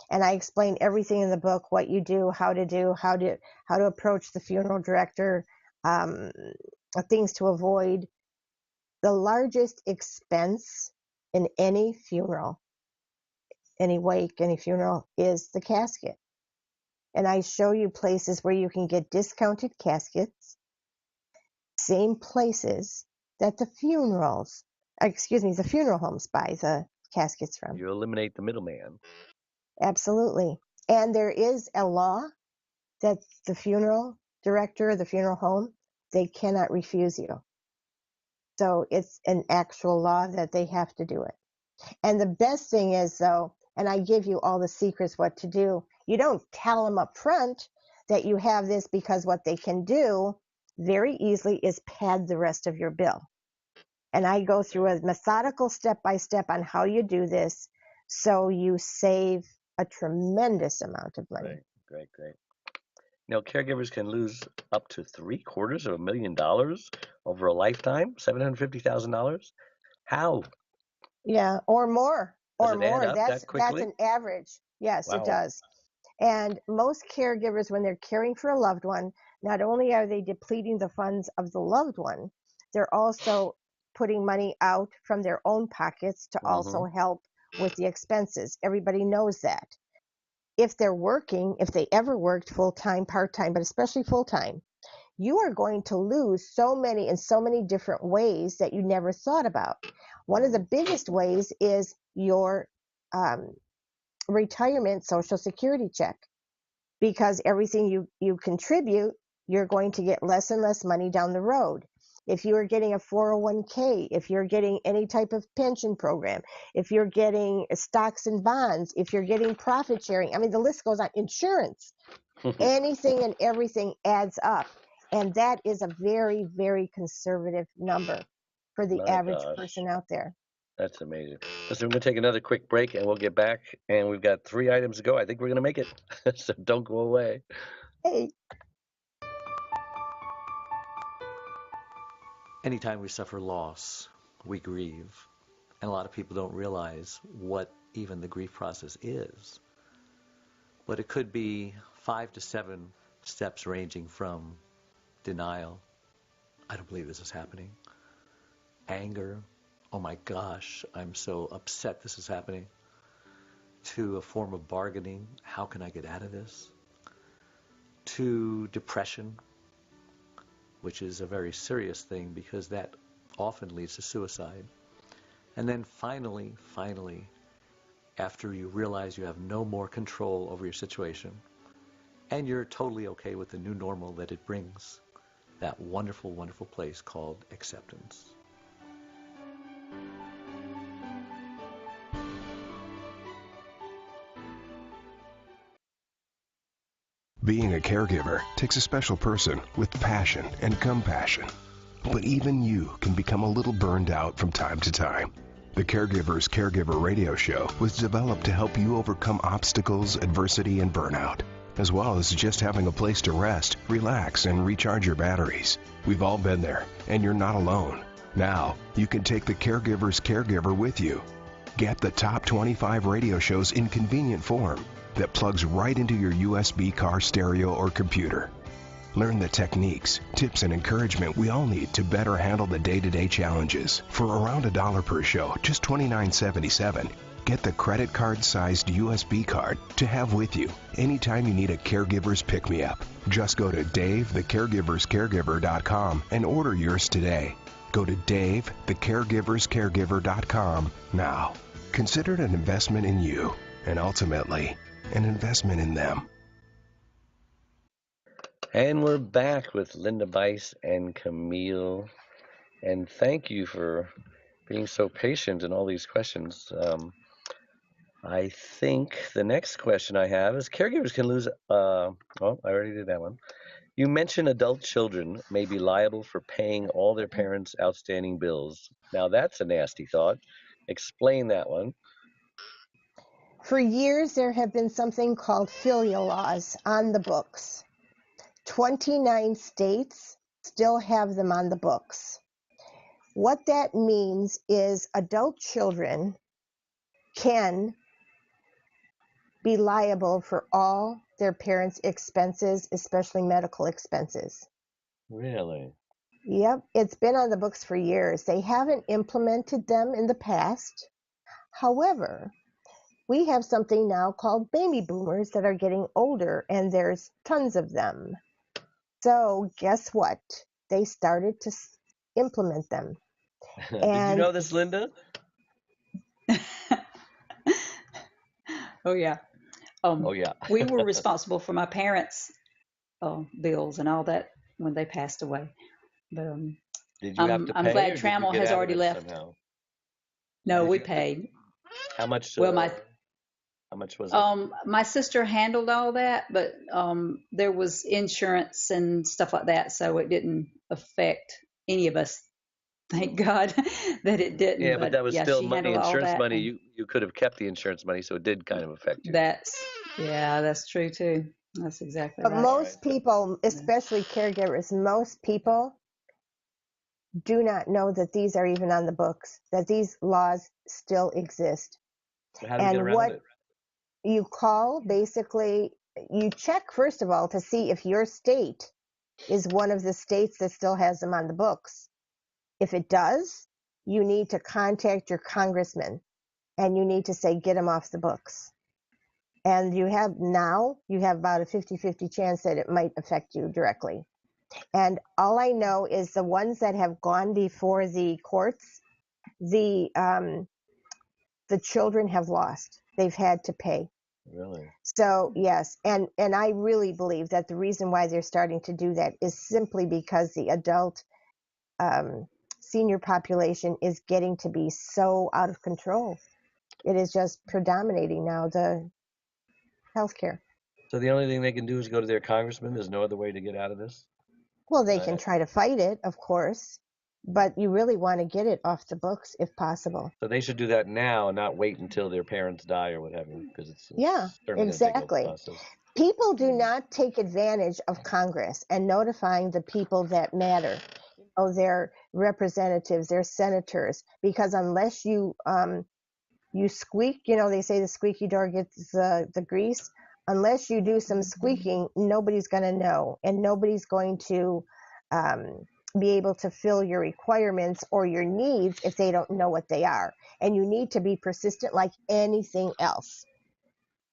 And I explain everything in the book: what you do, how to approach the funeral director, um, things to avoid. The largest expense in any funeral, any wake, any funeral, is the casket. And I show you places where you can get discounted caskets, same places that the funeral homes buy the caskets from. You eliminate the middleman. Absolutely. And there is a law that the funeral director, the funeral home, they cannot refuse you. So it's an actual law that they have to do it. And the best thing is, though, and I give you all the secrets what to do, you don't tell them up front that you have this, because what they can do very easily is pad the rest of your bill. And I go through a methodical step-by-step on how you do this so you save a tremendous amount of money. Great. Caregivers can lose up to $750,000 over a lifetime. $750,000. How Yeah, or more, does it add up That's that quickly? an average. Yes, it Wow. does. And most caregivers, when they're caring for a loved one, not only are they depleting the funds of the loved one, they're also putting money out from their own pockets to Hmm. also help with the expenses. Everybody knows that. If they're working, if they ever worked full-time, part-time, but especially full-time, you are going to lose so many in so many different ways that you never thought about. One of the biggest ways is your um, retirement Social Security check, because everything you contribute, you're going to get less and less money down the road. if you are getting a 401k, if you're getting any type of pension program, if you're getting stocks and bonds, if you're getting profit sharing, I mean, the list goes on, insurance, anything and everything adds up. And that is a very, very conservative number for the My average gosh. person out there. That's amazing. Listen, we're going to take another quick break and we'll get back. And we've got 3 items to go. I think we're going to make it. So don't go away. Hey. Anytime we suffer loss, we grieve. And a lot of people don't realize what even the grief process is. But it could be 5 to 7 steps ranging from denial, I don't believe this is happening, anger, oh my gosh, I'm so upset this is happening, to a form of bargaining, how can I get out of this, to depression, which is a very serious thing because that often leads to suicide. And then finally, after you realize you have no more control over your situation and you're totally okay with the new normal that it brings, that wonderful, wonderful place called acceptance. Being a caregiver takes a special person with passion and compassion. But even you can become a little burned out from time to time. The Caregivers Caregiver Radio Show was developed to help you overcome obstacles, adversity, and burnout, as well as just having a place to rest, relax, and recharge your batteries. We've all been there, and you're not alone. Now, you can take the Caregiver's Caregiver with you. Get the top 25 radio shows in convenient form that plugs right into your USB car stereo or computer. Learn the techniques, tips, and encouragement we all need to better handle the day-to-day challenges. For around $1 per show, just $29.77. Get the credit card-sized USB card to have with you anytime you need a caregiver's pick-me-up. Just go to DaveTheCaregiversCaregiver.com and order yours today. Go to DaveTheCaregiversCaregiver.com now. Consider it an investment in you, and ultimately, an investment in them. And we're back with Linda Byce and Camille. And thank you for being so patient in all these questions. I think the next question I have is caregivers can lose, I already did that one. You mentioned adult children may be liable for paying all their parents' outstanding bills. Now that's a nasty thought. Explain that one. For years, there have been something called filial laws on the books. 29 states still have them on the books. What that means is adult children can be liable for all their parents' expenses, especially medical expenses. Really? Yep, it's been on the books for years. They haven't implemented them in the past. However, we have something now called baby boomers that are getting older, and there's tons of them. So guess what? They started to implement them. Did you know this, Linda? Oh, yeah. Oh, yeah. We were responsible for my parents' bills and all that when they passed away. But Did you have to pay? I'm glad or did you Trammell get has out of already it left. somehow? No, Did we you- paid. How much? Well, How much was it? my sister handled all that, but there was insurance and stuff like that, so it didn't affect any of us. Thank God that it didn't. Yeah, but that was still she money. handled all Insurance that, money. and You could have kept the insurance money, so it did kind of affect you. that's true too. That's exactly But right. most people, especially caregivers, most people do not know that these are even on the books, that these laws still exist. So how do we get And around what it? you call, basically, you check first of all to see if your state is one of the states that still has them on the books. If it does, you need to contact your congressman and you need to say, get them off the books. And you have about a 50-50 chance that it might affect you directly. And all I know is the ones that have gone before the courts, the children have lost. They've had to pay. Really? So yes, and I really believe that the reason why they're starting to do that is simply because the adult senior population is getting to be so out of control. It is just predominating now, the healthcare. So the only thing they can do is go to their congressman. There's no other way to get out of this. Well, they can try to fight it, of course, but you really want to get it off the books if possible. So they should do that now and not wait until their parents die or what have you, because it's certainly exactly. going to take a process. People do not take advantage of Congress and notifying the people that matter, their representatives, their senators, because unless you you squeak, they say the squeaky door gets the grease. Unless you do some squeaking, nobody's going to know, and nobody's going to be able to fill your requirements or your needs if they don't know what they are. And you need to be persistent like anything else.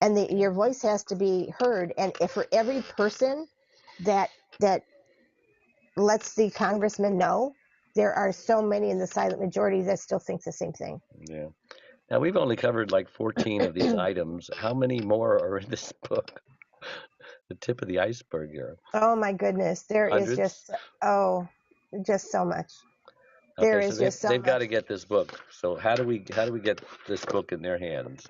And your voice has to be heard. And if for every person that lets the congressman know, there are so many in the silent majority that still think the same thing. Yeah. Now, we've only covered like 14 of these items. How many more are in this book? The tip of the iceberg here. Oh, my goodness. There Hundreds? is just so much. Okay, There is just so much. They've got to get this book. So how do we get this book in their hands?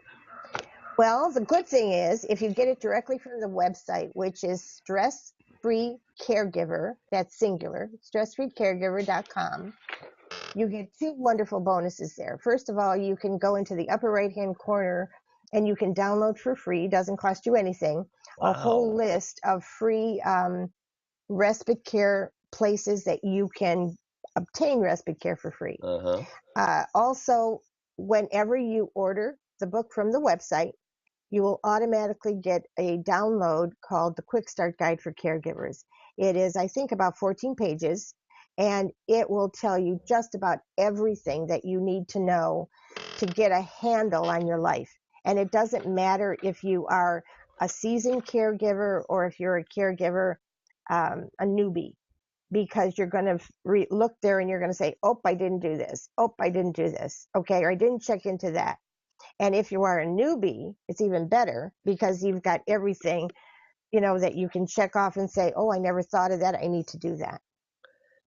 Well, the good thing is if you get it directly from the website, which is Stress Free Caregiver, that's singular, stressfreecaregiver.com, you get two wonderful bonuses there. First of all, you can go into the upper right-hand corner and you can download for free, doesn't cost you anything, a whole list of free respite care places that you can obtain respite care for free. Also, whenever you order the book from the website, you will automatically get a download called the Quick Start Guide for Caregivers. It is, I think, about 14 pages, and it will tell you just about everything that you need to know to get a handle on your life. And it doesn't matter if you are a seasoned caregiver or if you're a caregiver, a newbie, because you're going to look there and you're going to say, oh, I didn't do this. Oh, I didn't do this. Okay, or I didn't check into that. And if you are a newbie, it's even better because you've got everything, that you can check off and say, oh, I never thought of that. I need to do that.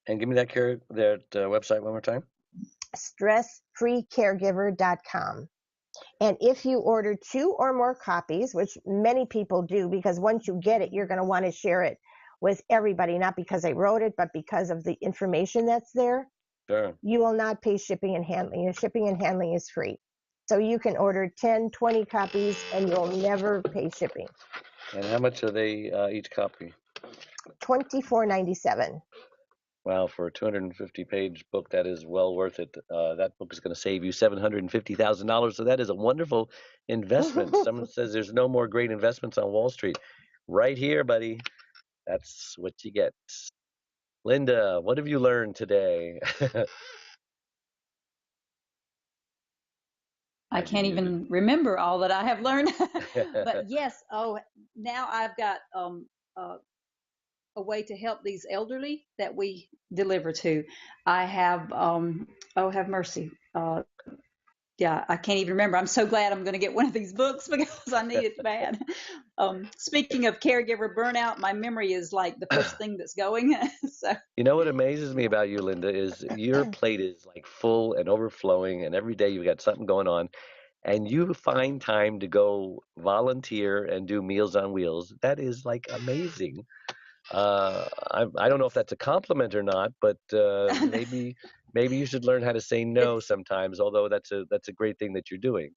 And give me that website one more time. Stressfreecaregiver.com. And if you order 2 or more copies, which many people do, because once you get it, you're going to want to share it with everybody, not because I wrote it, but because of the information that's there. Sure. You will not pay shipping and handling. Your shipping and handling is free. So you can order 10, 20 copies, and you'll never pay shipping. And how much are they each copy? $24.97. Wow, for a 250-page book, that is well worth it. That book is going to save you $750,000, so that is a wonderful investment. Someone says there's no more great investments on Wall Street. Right here, buddy. That's what you get. Linda, what have you learned today? I can't even remember all that I have learned. But yes, now I've got a way to help these elderly that we deliver to. I have, have mercy. Yeah, I can't even remember. I'm so glad I'm going to get one of these books because I need it bad. Speaking of caregiver burnout, my memory is like the first thing that's going. So. You know what amazes me about you, Linda, is your plate is like full and overflowing, and every day you've got something going on, and you find time to go volunteer and do Meals on Wheels. That is like amazing. I don't know if that's a compliment or not, but maybe you should learn how to say no sometimes. Although that's a great thing that you're doing,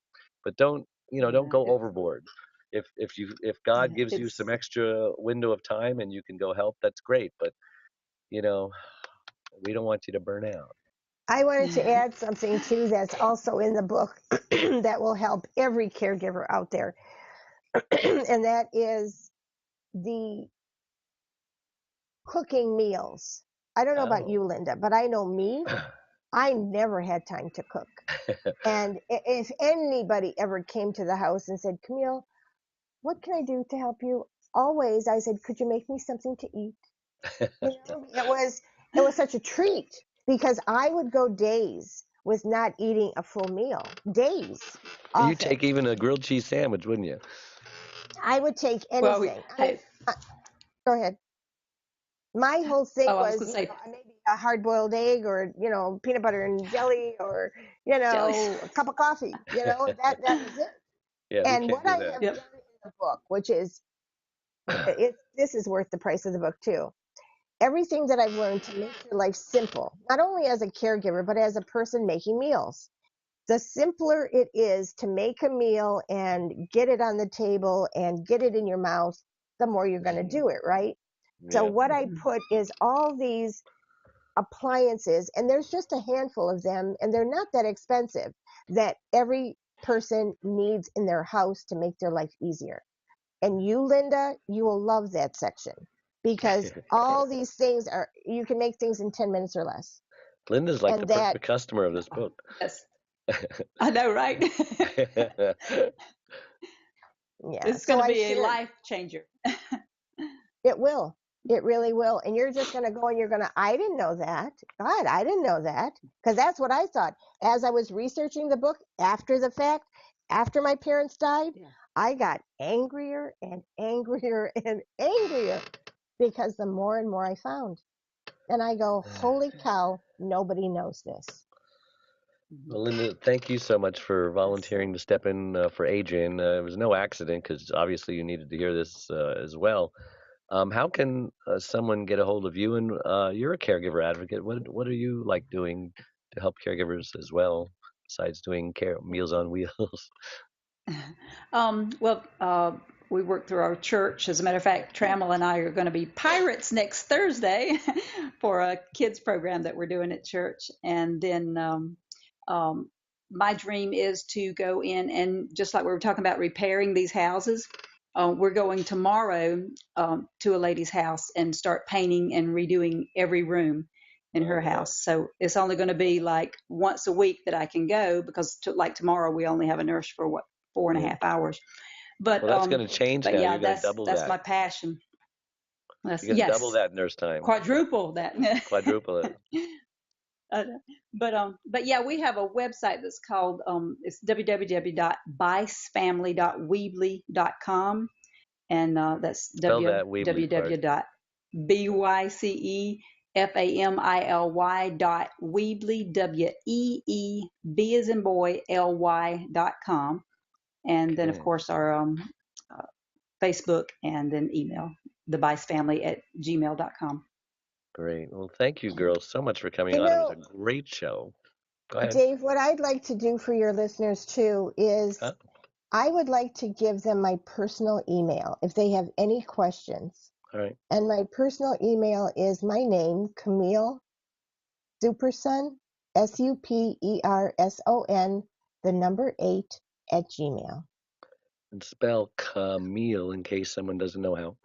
but don't go overboard. If God gives you some extra window of time and you can go help, that's great. But we don't want you to burn out. I wanted to add something too that's also in the book that will help every caregiver out there, and that is the cooking meals. I don't know about you, Linda, but I know me. I never had time to cook. And if anybody ever came to the house and said, Camille, what can I do to help you? Always I said, could you make me something to eat? It was such a treat because I would go days with not eating a full meal. Days. Often. You'd take even a grilled cheese sandwich, wouldn't you? I would take anything. Go ahead. My whole thing was maybe a hard-boiled egg, or peanut butter and jelly, or Jelly. a cup of coffee. That was it. Yeah, we And can't what do I that. have Yep. done in the book, which is this is worth the price of the book too. Everything that I've learned to make your life simple, not only as a caregiver, but as a person making meals. The simpler it is to make a meal and get it on the table and get it in your mouth, the more you're going to do it, right? So Yeah. what I put is all these appliances, and there's just a handful of them, and they're not that expensive, that every person needs in their house to make their life easier. And you, Linda, you will love that section, because all these things you can make things in 10 minutes or less. Linda's like And the that, perfect customer of this book. Yes. I know, right? yeah. It's So going to I be a shared, life changer. it will. It really will. And you're just going to go and you're going to, I didn't know that. God, I didn't know that. Because that's what I thought. As I was researching the book after the fact, after my parents died, Yeah. I got angrier and angrier and angrier, because the more and more I found. And I go, holy cow, nobody knows this. Well, Linda, thank you so much for volunteering to step in for Adrian. It was no accident, because obviously you needed to hear this as well. How can someone get a hold of you? And you're a caregiver advocate. What are you like doing to help caregivers as well, besides doing Meals on Wheels? Well, we work through our church. As a matter of fact, Trammell and I are going to be pirates next Thursday for a kids program that we're doing at church. And then my dream is to go in and, just like we were talking about repairing these houses, we're going tomorrow to a lady's house and start painting and redoing every room in her house. So it's only going to be like once a week that I can go, because like tomorrow we only have a nurse for 4.5 hours. But Well, that's going to change now. yeah, You're going to double that's that. my passion. You're going to double that nurse time, Quadruple that. quadruple it. But yeah, we have a website that's called it's www.bycefamily.weebly.com, and that's Spell that Weebly part. www.bycefamily.weebly, WEEB as in boy, ly.com. And then, of Okay. course, our Facebook, and then email, thebycefamily@gmail.com. Great. Well, thank you, girls, so much for coming You on. It was know, a great show. Go ahead. Dave, what I'd like to do for your listeners too is Huh? I would like to give them my personal email if they have any questions. All right. And my personal email is my name, Camille Superson, Superson, the number 8 @gmail. And spell Camille in case someone doesn't know how.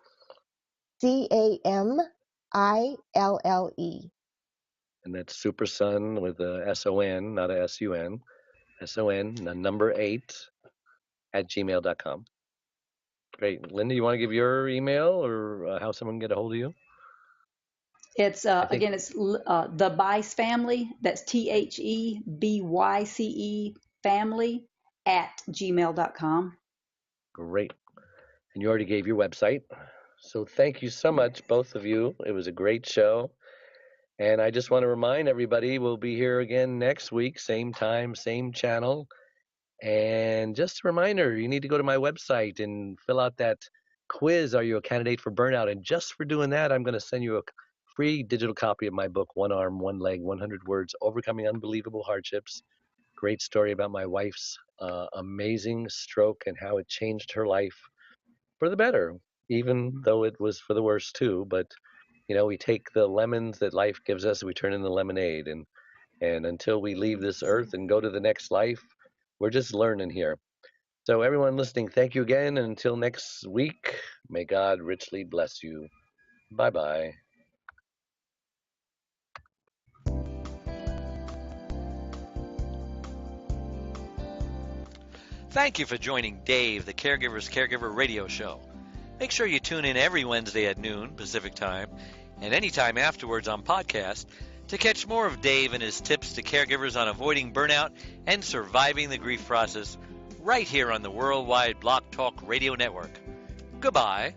CAMILLE. And that's Superson with a SON, not a SUN. SON, the number 8 @gmail.com. Great. Linda, you want to give your email or how someone can get a hold of you? It's I think again, it's the Byce family. That's THEBYCE family @gmail.com. great. And you already gave your website. So thank you so much, both of you. It was a great show. And I just want to remind everybody we'll be here again next week, same time, same channel. And just a reminder, you need to go to my website and fill out that quiz. Are you a candidate for burnout? And just for doing that, I'm going to send you a free digital copy of my book, One Arm, One Leg, 100 Words, Overcoming Unbelievable Hardships. Great story about my wife's amazing stroke and how it changed her life for the better, even though it was for the worse too. But, we take the lemons that life gives us, we turn into lemonade. And until we leave this earth and go to the next life, we're just learning here. So everyone listening, thank you again. And until next week, may God richly bless you. Bye-bye. Thank you for joining Dave, the Caregiver's Caregiver Radio Show. Make sure you tune in every Wednesday at noon Pacific Time and anytime afterwards on podcast to catch more of Dave and his tips to caregivers on avoiding burnout and surviving the grief process right here on the Worldwide Block Talk Radio Network. Goodbye.